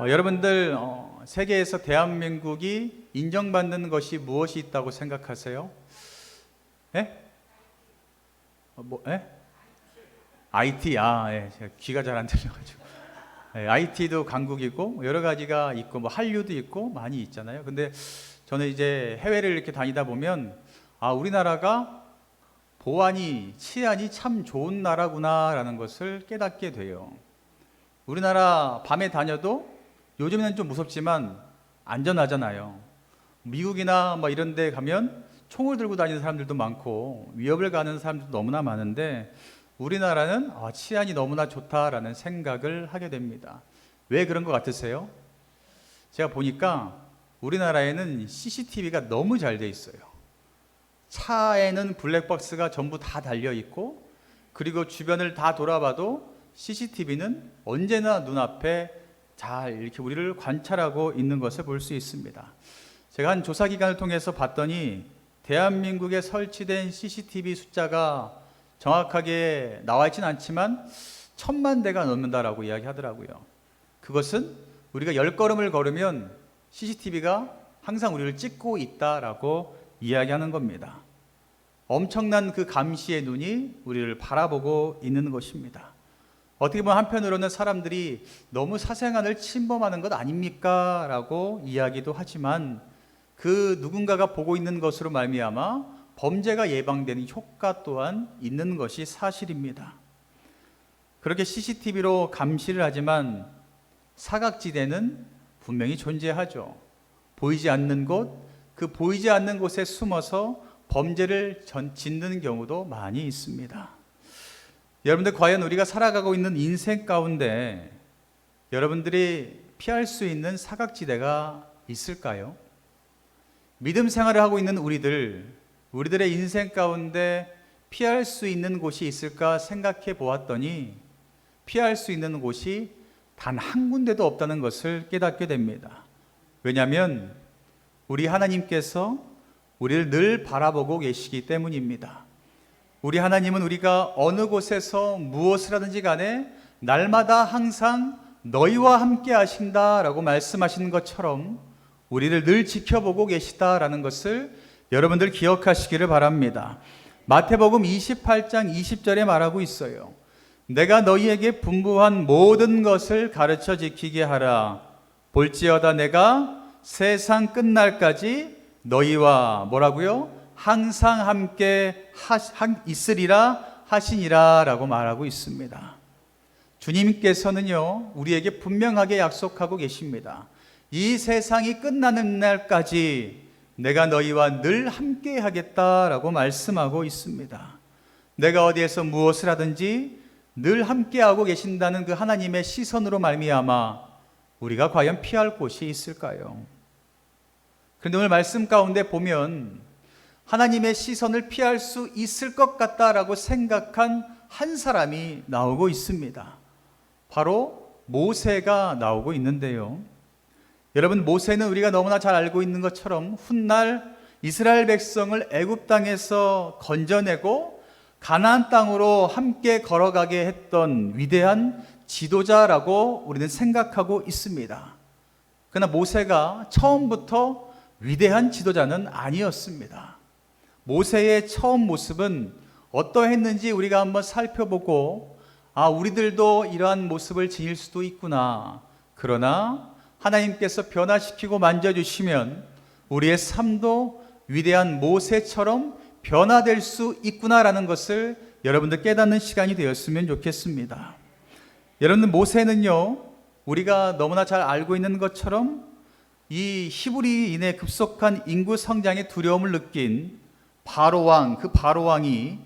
여러분들 세계에서 대한민국이 인정받는 것이 무엇이 있다고 생각하세요? 예? 예? IT, 예. 제가 귀가 잘 안 들려가지고. 예, IT도 강국이고 여러 가지가 있고 뭐 한류도 있고 많이 있잖아요. 근데 저는 이제 해외를 이렇게 다니다 보면 우리나라가 보안이, 치안이 참 좋은 나라구나라는 것을 깨닫게 돼요. 우리나라 밤에 다녀도 요즘에는 좀 무섭지만 안전하잖아요. 미국이나 뭐 이런 데 가면 총을 들고 다니는 사람들도 많고 위협을 가는 사람들도 너무나 많은데 우리나라는 치안이 너무나 좋다라는 생각을 하게 됩니다. 왜 그런 것 같으세요? 제가 보니까 우리나라에는 CCTV가 너무 잘 돼 있어요. 차에는 블랙박스가 전부 다 달려 있고 그리고 주변을 다 돌아봐도 CCTV는 언제나 눈앞에 잘 이렇게 우리를 관찰하고 있는 것을 볼 수 있습니다. 제가 한 조사기관을 통해서 봤더니 대한민국에 설치된 CCTV 숫자가 정확하게 나와 있지는 않지만 1000만 대가 넘는다라고 이야기하더라고요. 그것은 우리가 10걸음을 걸으면 CCTV가 항상 우리를 찍고 있다라고 이야기하는 겁니다. 엄청난 그 감시의 눈이 우리를 바라보고 있는 것입니다. 어떻게 보면 한편으로는 사람들이 너무 사생활을 침범하는 것 아닙니까? 라고 이야기도 하지만 그 누군가가 보고 있는 것으로 말미암아 범죄가 예방되는 효과 또한 있는 것이 사실입니다. 그렇게 CCTV로 감시를 하지만 사각지대는 분명히 존재하죠. 보이지 않는 곳, 그 보이지 않는 곳에 숨어서 범죄를 짓는 경우도 많이 있습니다. 여러분들 과연 우리가 살아가고 있는 인생 가운데 여러분들이 피할 수 있는 사각지대가 있을까요? 믿음 생활을 하고 있는 우리들의 인생 가운데 피할 수 있는 곳이 있을까 생각해 보았더니 피할 수 있는 곳이 단 한 군데도 없다는 것을 깨닫게 됩니다. 왜냐하면 우리 하나님께서 우리를 늘 바라보고 계시기 때문입니다. 우리 하나님은 우리가 어느 곳에서 무엇을 하든지 간에 날마다 항상 너희와 함께 하신다라고 말씀하시는 것처럼 우리를 늘 지켜보고 계시다라는 것을 여러분들 기억하시기를 바랍니다. 마태복음 28장 20절에 말하고 있어요. 내가 너희에게 분부한 모든 것을 가르쳐 지키게 하라. 볼지어다 내가 세상 끝날까지 너희와 뭐라고요? 항상 함께 있으리라 하시니라 라고 말하고 있습니다. 주님께서는요 우리에게 분명하게 약속하고 계십니다. 이 세상이 끝나는 날까지 내가 너희와 늘 함께 하겠다라고 말씀하고 있습니다. 내가 어디에서 무엇을 하든지 늘 함께하고 계신다는 그 하나님의 시선으로 말미암아 우리가 과연 피할 곳이 있을까요? 그런데 오늘 말씀 가운데 보면 하나님의 시선을 피할 수 있을 것 같다라고 생각한 한 사람이 나오고 있습니다. 바로 모세가 나오고 있는데요. 여러분, 모세는 우리가 너무나 잘 알고 있는 것처럼 훗날 이스라엘 백성을 애굽 땅에서 건져내고 가나안 땅으로 함께 걸어가게 했던 위대한 지도자라고 우리는 생각하고 있습니다. 그러나 모세가 처음부터 위대한 지도자는 아니었습니다. 모세의 처음 모습은 어떠했는지 우리가 한번 살펴보고 우리들도 이러한 모습을 지닐 수도 있구나. 그러나 하나님께서 변화시키고 만져주시면 우리의 삶도 위대한 모세처럼 변화될 수 있구나라는 것을 여러분들 깨닫는 시간이 되었으면 좋겠습니다. 여러분, 모세는요 우리가 너무나 잘 알고 있는 것처럼 이 히브리인의 급속한 인구 성장에 두려움을 느낀 바로왕, 그 바로왕이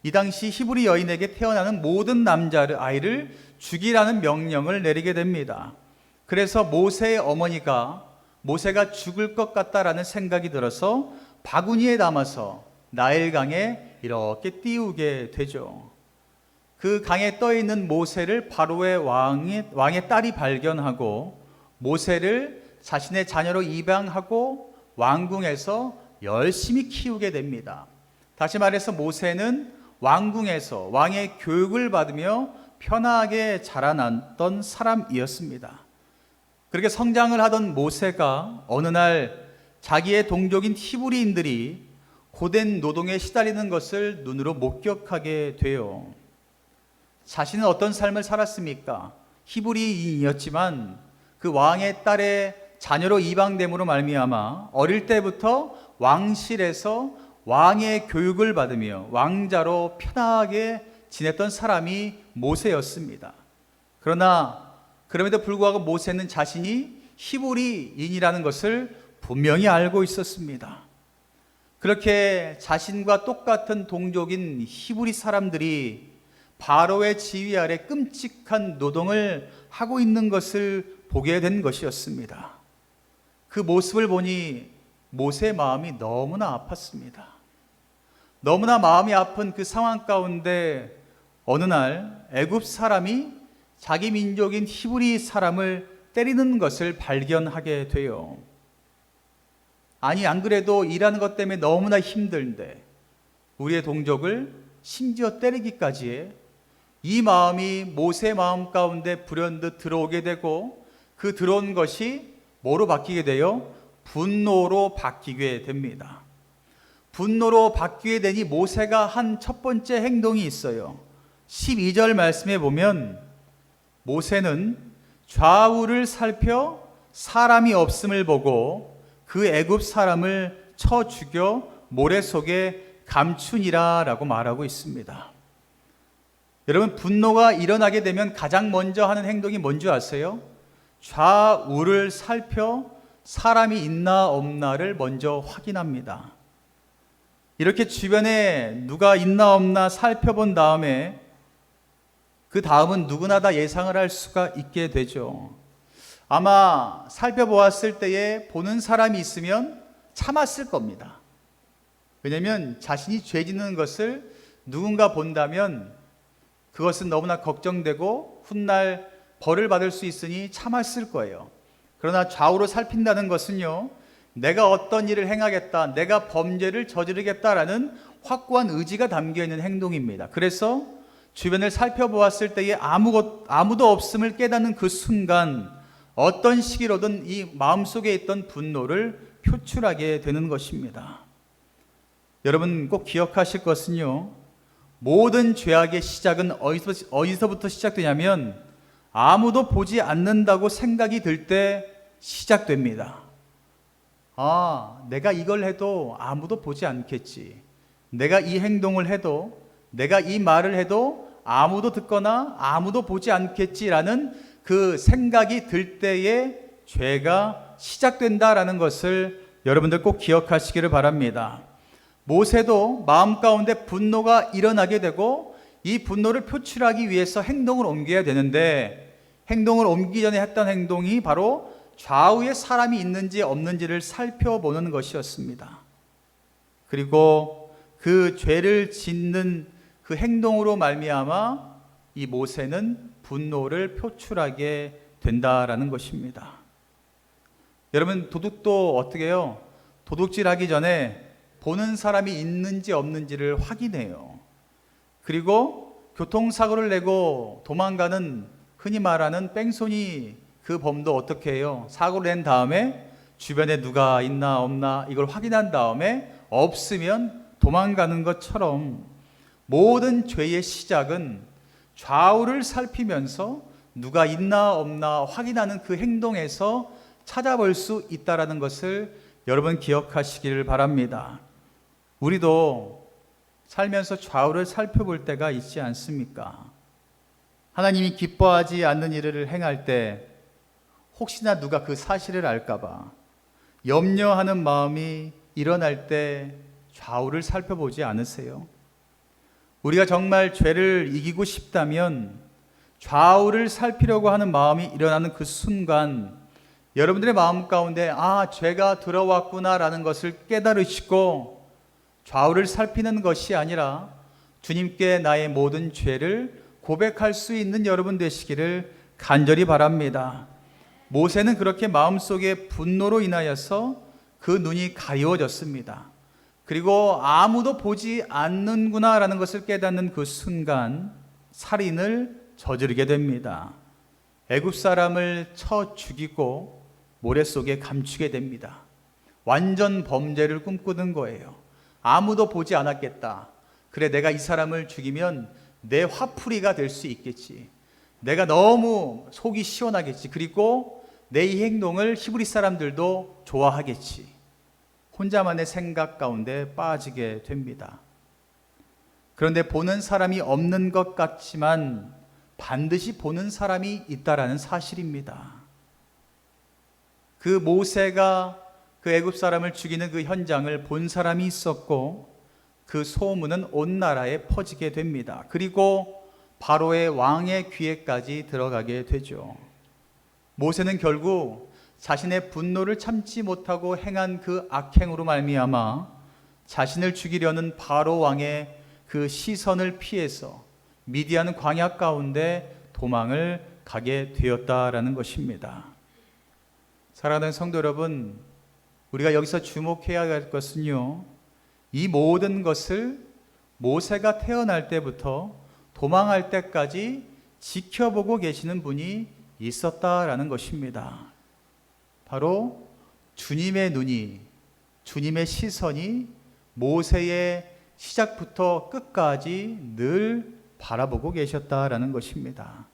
이 당시 히브리 여인에게 태어나는 모든 아이를 죽이라는 명령을 내리게 됩니다. 그래서 모세의 어머니가 모세가 죽을 것 같다라는 생각이 들어서 바구니에 담아서 나일강에 이렇게 띄우게 되죠. 그 강에 떠 있는 모세를 바로의 왕의 딸이 발견하고 모세를 자신의 자녀로 입양하고 왕궁에서 열심히 키우게 됩니다. 다시 말해서 모세는 왕궁에서 왕의 교육을 받으며 편하게 자라났던 사람이었습니다. 그렇게 성장을 하던 모세가 어느 날 자기의 동족인 히브리인들이 고된 노동에 시달리는 것을 눈으로 목격하게 돼요. 자신은 어떤 삶을 살았습니까? 히브리인이었지만 그 왕의 딸의 자녀로 입양됨으로 말미암아 어릴 때부터 왕실에서 왕의 교육을 받으며 왕자로 편하게 지냈던 사람이 모세였습니다. 그러나 그럼에도 불구하고 모세는 자신이 히브리인이라는 것을 분명히 알고 있었습니다. 그렇게 자신과 똑같은 동족인 히브리 사람들이 바로의 지휘 아래 끔찍한 노동을 하고 있는 것을 보게 된 것이었습니다. 그 모습을 보니 모세의 마음이 너무나 아팠습니다. 너무나 마음이 아픈 그 상황 가운데 어느 날 애굽 사람이 자기 민족인 히브리 사람을 때리는 것을 발견하게 돼요. 아니, 안 그래도 일하는 것 때문에 너무나 힘든데 우리의 동족을 심지어 때리기까지 해. 이 마음이 모세의 마음 가운데 불현듯 들어오게 되고 그 들어온 것이 뭐로 바뀌게 돼요? 분노로 바뀌게 됩니다. 분노로 바뀌게 되니 모세가 한 첫 번째 행동이 있어요. 12절 말씀에 보면 모세는 좌우를 살펴 사람이 없음을 보고 그 애굽 사람을 쳐 죽여 모래 속에 감추니라 라고 말하고 있습니다. 여러분, 분노가 일어나게 되면 가장 먼저 하는 행동이 뭔지 아세요? 좌우를 살펴 사람이 있나 없나를 먼저 확인합니다. 이렇게 주변에 누가 있나 없나 살펴본 다음에 그 다음은 누구나 다 예상을 할 수가 있게 되죠. 아마 살펴보았을 때에 보는 사람이 있으면 참았을 겁니다. 왜냐하면 자신이 죄 짓는 것을 누군가 본다면 그것은 너무나 걱정되고 훗날 벌을 받을 수 있으니 참았을 거예요. 그러나 좌우로 살핀다는 것은요, 내가 어떤 일을 행하겠다, 내가 범죄를 저지르겠다라는 확고한 의지가 담겨있는 행동입니다. 그래서 주변을 살펴보았을 때에 아무도 없음을 깨닫는 그 순간 어떤 시기로든 이 마음속에 있던 분노를 표출하게 되는 것입니다. 여러분 꼭 기억하실 것은요, 모든 죄악의 시작은 어디서부터 시작되냐면 아무도 보지 않는다고 생각이 들 때 시작됩니다. 내가 이걸 해도 아무도 보지 않겠지. 내가 이 행동을 해도, 내가 이 말을 해도 아무도 듣거나 아무도 보지 않겠지라는 그 생각이 들 때에 죄가 시작된다라는 것을 여러분들 꼭 기억하시기를 바랍니다. 모세도 마음 가운데 분노가 일어나게 되고 이 분노를 표출하기 위해서 행동을 옮겨야 되는데, 행동을 옮기기 전에 했던 행동이 바로 좌우에 사람이 있는지 없는지를 살펴보는 것이었습니다. 그리고 그 죄를 짓는 그 행동으로 말미암아 이 모세는 분노를 표출하게 된다라는 것입니다. 여러분, 도둑도 어떻게 해요? 도둑질하기 전에 보는 사람이 있는지 없는지를 확인해요. 그리고 교통사고를 내고 도망가는 흔히 말하는 뺑소니 그 범도 어떻게 해요? 사고를 낸 다음에 주변에 누가 있나 없나 이걸 확인한 다음에 없으면 도망가는 것처럼 모든 죄의 시작은 좌우를 살피면서 누가 있나 없나 확인하는 그 행동에서 찾아볼 수 있다는 것을 여러분 기억하시기를 바랍니다. 우리도 살면서 좌우를 살펴볼 때가 있지 않습니까? 하나님이 기뻐하지 않는 일을 행할 때 혹시나 누가 그 사실을 알까봐 염려하는 마음이 일어날 때 좌우를 살펴보지 않으세요? 우리가 정말 죄를 이기고 싶다면 좌우를 살피려고 하는 마음이 일어나는 그 순간 여러분들의 마음 가운데 죄가 들어왔구나라는 것을 깨달으시고 좌우를 살피는 것이 아니라 주님께 나의 모든 죄를 고백할 수 있는 여러분 되시기를 간절히 바랍니다. 모세는 그렇게 마음속에 분노로 인하여서 그 눈이 가리워졌습니다. 그리고 아무도 보지 않는구나라는 것을 깨닫는 그 순간 살인을 저지르게 됩니다. 애굽 사람을 쳐 죽이고 모래 속에 감추게 됩니다. 완전 범죄를 꿈꾸는 거예요. 아무도 보지 않았겠다. 그래, 내가 이 사람을 죽이면 내 화풀이가 될 수 있겠지. 내가 너무 속이 시원하겠지. 그리고 내 이 행동을 히브리 사람들도 좋아하겠지. 혼자만의 생각 가운데 빠지게 됩니다. 그런데 보는 사람이 없는 것 같지만 반드시 보는 사람이 있다라는 사실입니다. 그 모세가 그 애굽 사람을 죽이는 그 현장을 본 사람이 있었고, 그 소문은 온 나라에 퍼지게 됩니다. 그리고 바로의 왕의 귀에까지 들어가게 되죠. 모세는 결국 자신의 분노를 참지 못하고 행한 그 악행으로 말미암아 자신을 죽이려는 바로 왕의 그 시선을 피해서 미디안 광야 가운데 도망을 가게 되었다라는 것입니다. 사랑하는 성도 여러분, 우리가 여기서 주목해야 할 것은요, 이 모든 것을 모세가 태어날 때부터 도망할 때까지 지켜보고 계시는 분이 있었다라는 것입니다. 바로 주님의 눈이, 주님의 시선이 모세의 시작부터 끝까지 늘 바라보고 계셨다라는 것입니다.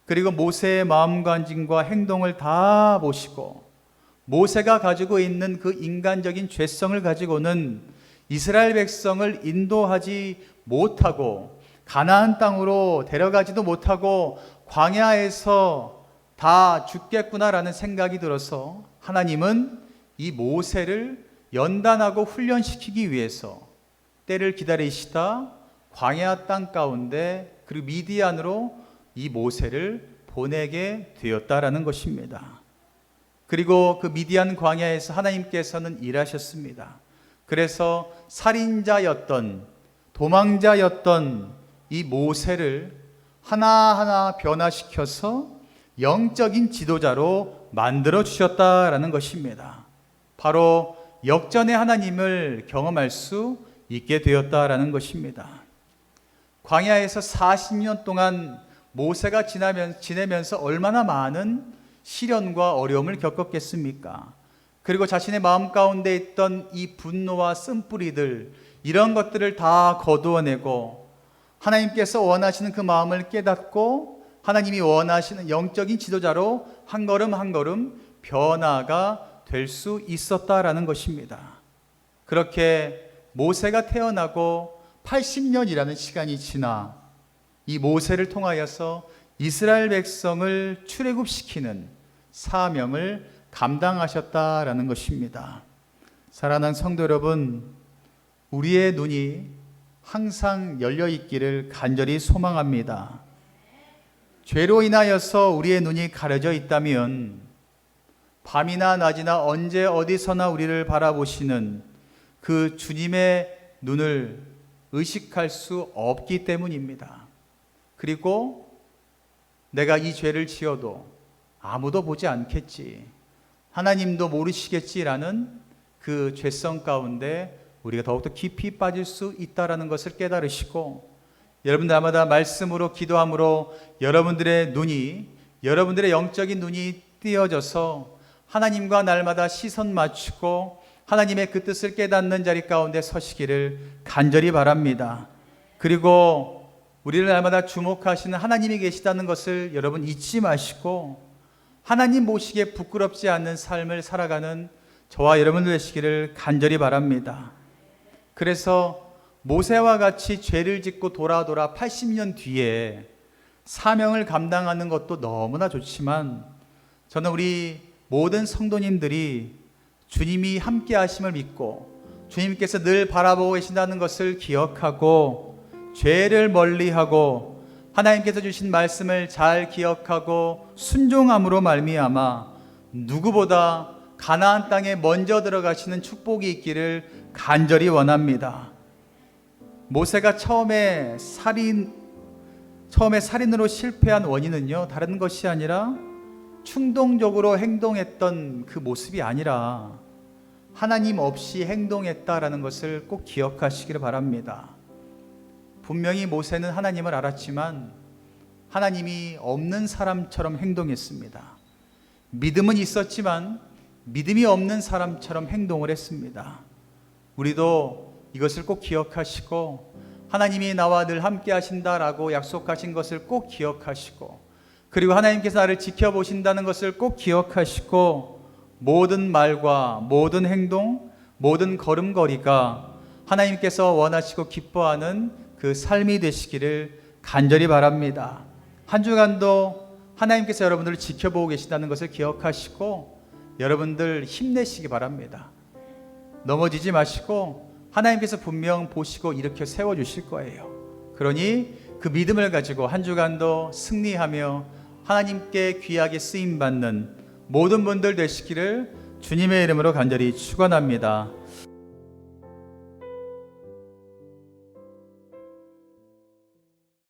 그리고 모세의 마음간짐과 행동을 다 보시고, 모세가 가지고 있는 그 인간적인 죄성을 가지고는 이스라엘 백성을 인도하지 못하고 가나안 땅으로 데려가지도 못하고 광야에서 다 죽겠구나라는 생각이 들어서 하나님은 이 모세를 연단하고 훈련시키기 위해서 때를 기다리시다 광야 땅 가운데 그리고 미디안으로 이 모세를 보내게 되었다라는 것입니다. 그리고 그 미디안 광야에서 하나님께서는 일하셨습니다. 그래서 살인자였던, 도망자였던 이 모세를 하나하나 변화시켜서 영적인 지도자로 만들어 주셨다라는 것입니다. 바로 역전의 하나님을 경험할 수 있게 되었다라는 것입니다. 광야에서 40년 동안 모세가 지내면서 얼마나 많은 시련과 어려움을 겪었겠습니까? 그리고 자신의 마음 가운데 있던 이 분노와 쓴뿌리들, 이런 것들을 다 거두어내고 하나님께서 원하시는 그 마음을 깨닫고 하나님이 원하시는 영적인 지도자로 한 걸음 한 걸음 변화가 될 수 있었다라는 것입니다. 그렇게 모세가 태어나고 80년이라는 시간이 지나 이 모세를 통하여서 이스라엘 백성을 출애굽시키는 사명을 감당하셨다라는 것입니다. 사랑하는 성도 여러분, 우리의 눈이 항상 열려 있기를 간절히 소망합니다. 죄로 인하여서 우리의 눈이 가려져 있다면 밤이나 낮이나 언제 어디서나 우리를 바라보시는 그 주님의 눈을 의식할 수 없기 때문입니다. 그리고 내가 이 죄를 지어도 아무도 보지 않겠지, 하나님도 모르시겠지라는 그 죄성 가운데 우리가 더욱더 깊이 빠질 수 있다는 것을 깨달으시고, 여러분들 날마다 말씀으로 기도함으로 여러분들의 눈이, 여러분들의 영적인 눈이 띄어져서 하나님과 날마다 시선 맞추고 하나님의 그 뜻을 깨닫는 자리 가운데 서시기를 간절히 바랍니다. 그리고 우리를 날마다 주목하시는 하나님이 계시다는 것을 여러분 잊지 마시고 하나님 모시기에 부끄럽지 않는 삶을 살아가는 저와 여러분 되시기를 간절히 바랍니다. 그래서 모세와 같이 죄를 짓고 돌아 80년 뒤에 사명을 감당하는 것도 너무나 좋지만, 저는 우리 모든 성도님들이 주님이 함께 하심을 믿고 주님께서 늘 바라보고 계신다는 것을 기억하고 죄를 멀리하고 하나님께서 주신 말씀을 잘 기억하고 순종함으로 말미암아 누구보다 가나안 땅에 먼저 들어가시는 축복이 있기를 간절히 원합니다. 모세가 처음에 살인으로 실패한 원인은요, 다른 것이 아니라 충동적으로 행동했던 그 모습이 아니라 하나님 없이 행동했다라는 것을 꼭 기억하시기를 바랍니다. 분명히 모세는 하나님을 알았지만 하나님이 없는 사람처럼 행동했습니다. 믿음은 있었지만 믿음이 없는 사람처럼 행동을 했습니다. 우리도 이것을 꼭 기억하시고 하나님이 나와 늘 함께 하신다라고 약속하신 것을 꼭 기억하시고, 그리고 하나님께서 나를 지켜보신다는 것을 꼭 기억하시고, 모든 말과 모든 행동, 모든 걸음걸이가 하나님께서 원하시고 기뻐하는 그 삶이 되시기를 간절히 바랍니다. 한 주간도 하나님께서 여러분들을 지켜보고 계신다는 것을 기억하시고 여러분들 힘내시기 바랍니다. 넘어지지 마시고 하나님께서 분명 보시고 일으켜 세워주실 거예요. 그러니 그 믿음을 가지고 한 주간도 승리하며 하나님께 귀하게 쓰임받는 모든 분들 되시기를 주님의 이름으로 간절히 축원합니다.